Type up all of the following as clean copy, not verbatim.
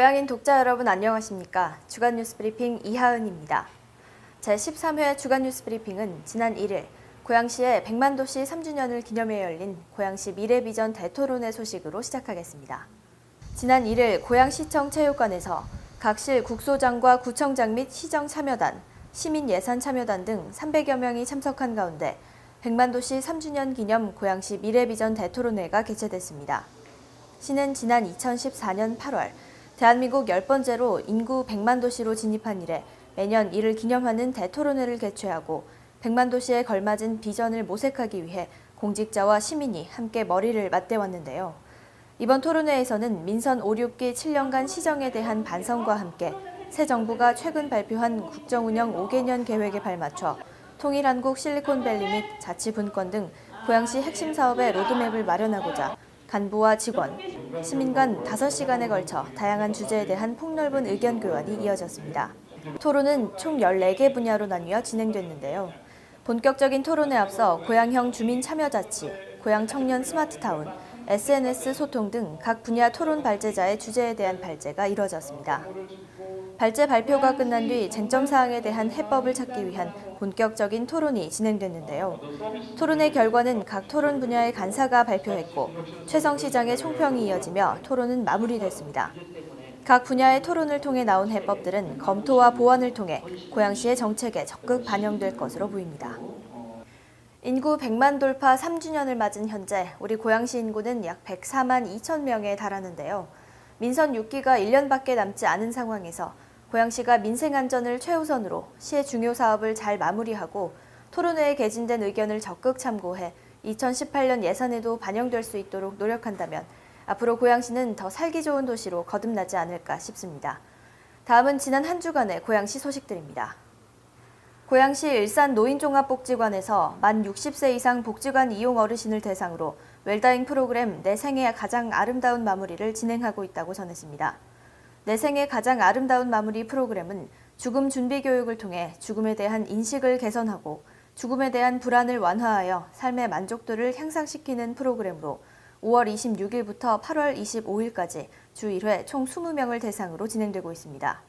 고향인 독자 여러분 안녕하십니까? 주간 뉴스 브리핑 이하은입니다. 제13회 주간 뉴스 브리핑은 지난 1일 고양시의 100만 도시 3주년을 기념해 열린 고양시 미래비전 대토론회 소식으로 시작하겠습니다. 지난 1일 고양시청 체육관에서 각 실 국소장과 구청장 및 시정 참여단, 시민예산 참여단 등 300여 명이 참석한 가운데 100만 도시 3주년 기념 고양시 미래비전 대토론회가 개최됐습니다. 시는 지난 2014년 8월 대한민국 10번째로 인구 100만 도시로 진입한 이래 매년 이를 기념하는 대토론회를 개최하고 100만 도시에 걸맞은 비전을 모색하기 위해 공직자와 시민이 함께 머리를 맞대왔는데요. 이번 토론회에서는 민선 5, 6기 7년간 시정에 대한 반성과 함께 새 정부가 최근 발표한 국정운영 5개년 계획에 발맞춰 통일한국 실리콘밸리 및 자치분권 등 고양시 핵심 사업의 로드맵을 마련하고자 간부와 직원, 시민 간 5시간에 걸쳐 다양한 주제에 대한 폭넓은 의견 교환이 이어졌습니다. 토론은 총 14개 분야로 나뉘어 진행됐는데요. 본격적인 토론에 앞서 고양형 주민 참여자치, 고양 청년 스마트타운, SNS 소통 등 각 분야 토론 발제자의 주제에 대한 발제가 이뤄졌습니다. 발제 발표가 끝난 뒤 쟁점 사항에 대한 해법을 찾기 위한 본격적인 토론이 진행됐는데요. 토론의 결과는 각 토론 분야의 간사가 발표했고 최성 시장의 총평이 이어지며 토론은 마무리됐습니다. 각 분야의 토론을 통해 나온 해법들은 검토와 보완을 통해 고양시의 정책에 적극 반영될 것으로 보입니다. 인구 100만 돌파 3주년을 맞은 현재 우리 고양시 인구는 약 104만 2천 명에 달하는데요. 민선 6기가 1년밖에 남지 않은 상황에서 고양시가 민생 안전을 최우선으로 시의 중요 사업을 잘 마무리하고 토론회에 개진된 의견을 적극 참고해 2018년 예산에도 반영될 수 있도록 노력한다면 앞으로 고양시는 더 살기 좋은 도시로 거듭나지 않을까 싶습니다. 다음은 지난 한 주간의 고양시 소식들입니다. 고양시 일산 노인종합복지관에서 만 60세 이상 복지관 이용 어르신을 대상으로 웰다잉 프로그램 내 생애 가장 아름다운 마무리를 진행하고 있다고 전했습니다. 내 생애 가장 아름다운 마무리 프로그램은 죽음 준비 교육을 통해 죽음에 대한 인식을 개선하고 죽음에 대한 불안을 완화하여 삶의 만족도를 향상시키는 프로그램으로 5월 26일부터 8월 25일까지 주 1회 총 20명을 대상으로 진행되고 있습니다.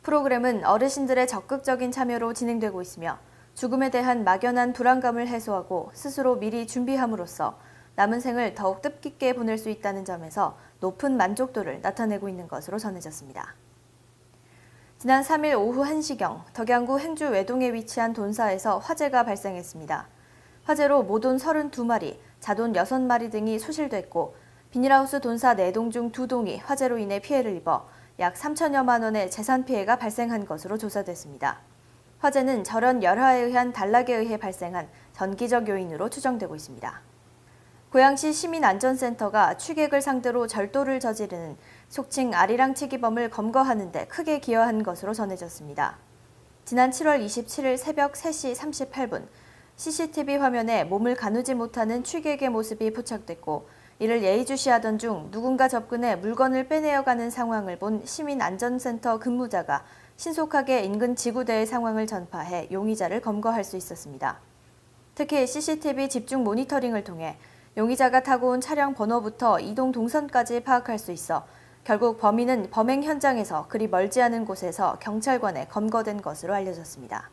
프로그램은 어르신들의 적극적인 참여로 진행되고 있으며 죽음에 대한 막연한 불안감을 해소하고 스스로 미리 준비함으로써 남은 생을 더욱 뜻깊게 보낼 수 있다는 점에서 높은 만족도를 나타내고 있는 것으로 전해졌습니다. 지난 3일 오후 1시경 덕양구 행주 외동에 위치한 돈사에서 화재가 발생했습니다. 화재로 모돈 32마리, 자돈 6마리 등이 소실됐고 비닐하우스 돈사 4동 중 2동이 화재로 인해 피해를 입어 약 3천여만 원의 재산 피해가 발생한 것으로 조사됐습니다. 화재는 절연 열화에 의한 단락에 의해 발생한 전기적 요인으로 추정되고 있습니다. 고양시 시민안전센터가 취객을 상대로 절도를 저지르는 속칭 아리랑치기범을 검거하는 데 크게 기여한 것으로 전해졌습니다. 지난 7월 27일 새벽 3시 38분 CCTV 화면에 몸을 가누지 못하는 취객의 모습이 포착됐고 이를 예의주시하던 중 누군가 접근해 물건을 빼내어가는 상황을 본 시민안전센터 근무자가 신속하게 인근 지구대의 상황을 전파해 용의자를 검거할 수 있었습니다. 특히 CCTV 집중 모니터링을 통해 용의자가 타고 온 차량 번호부터 이동 동선까지 파악할 수 있어 결국 범인은 범행 현장에서 그리 멀지 않은 곳에서 경찰관에 검거된 것으로 알려졌습니다.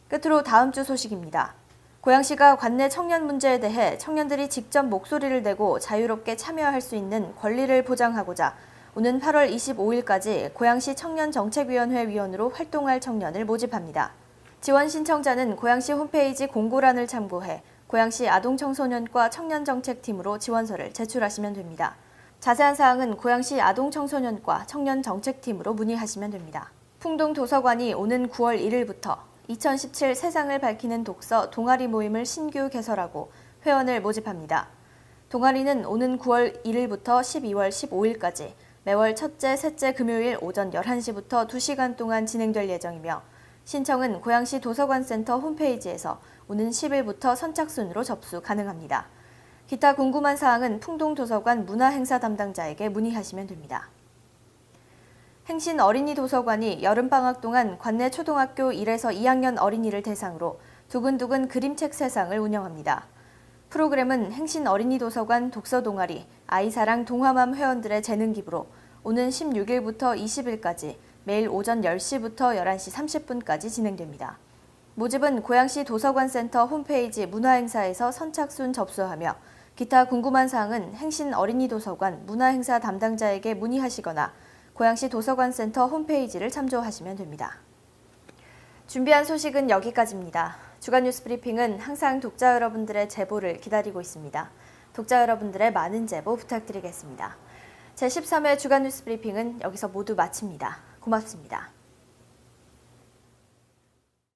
끝으로 다음 주 소식입니다. 고양시가 관내 청년 문제에 대해 청년들이 직접 목소리를 내고 자유롭게 참여할 수 있는 권리를 보장하고자 오는 8월 25일까지 고양시 청년정책위원회 위원으로 활동할 청년을 모집합니다. 지원 신청자는 고양시 홈페이지 공고란을 참고해 고양시 아동청소년과 청년정책팀으로 지원서를 제출하시면 됩니다. 자세한 사항은 고양시 아동청소년과 청년정책팀으로 문의하시면 됩니다. 풍동도서관이 오는 9월 1일부터 2017 세상을 밝히는 독서 동아리 모임을 신규 개설하고 회원을 모집합니다. 동아리는 오는 9월 1일부터 12월 15일까지 매월 첫째, 셋째 금요일 오전 11시부터 2시간 동안 진행될 예정이며 신청은 고양시 도서관센터 홈페이지에서 오는 10일부터 선착순으로 접수 가능합니다. 기타 궁금한 사항은 풍동도서관 문화행사 담당자에게 문의하시면 됩니다. 행신 어린이 도서관이 여름방학 동안 관내 초등학교 1에서 2학년 어린이를 대상으로 두근두근 그림책 세상을 운영합니다. 프로그램은 행신 어린이 도서관 독서 동아리 아이사랑 동화맘 회원들의 재능 기부로 오는 16일부터 20일까지 매일 오전 10시부터 11시 30분까지 진행됩니다. 모집은 고양시 도서관센터 홈페이지 문화행사에서 선착순 접수하며 기타 궁금한 사항은 행신 어린이도서관 문화행사 담당자에게 문의하시거나 고양시 도서관센터 홈페이지를 참조하시면 됩니다. 준비한 소식은 여기까지입니다. 주간 뉴스 브리핑은 항상 독자 여러분들의 제보를 기다리고 있습니다. 독자 여러분들의 많은 제보 부탁드리겠습니다. 제13회 주간 뉴스 브리핑은 여기서 모두 마칩니다. 고맙습니다.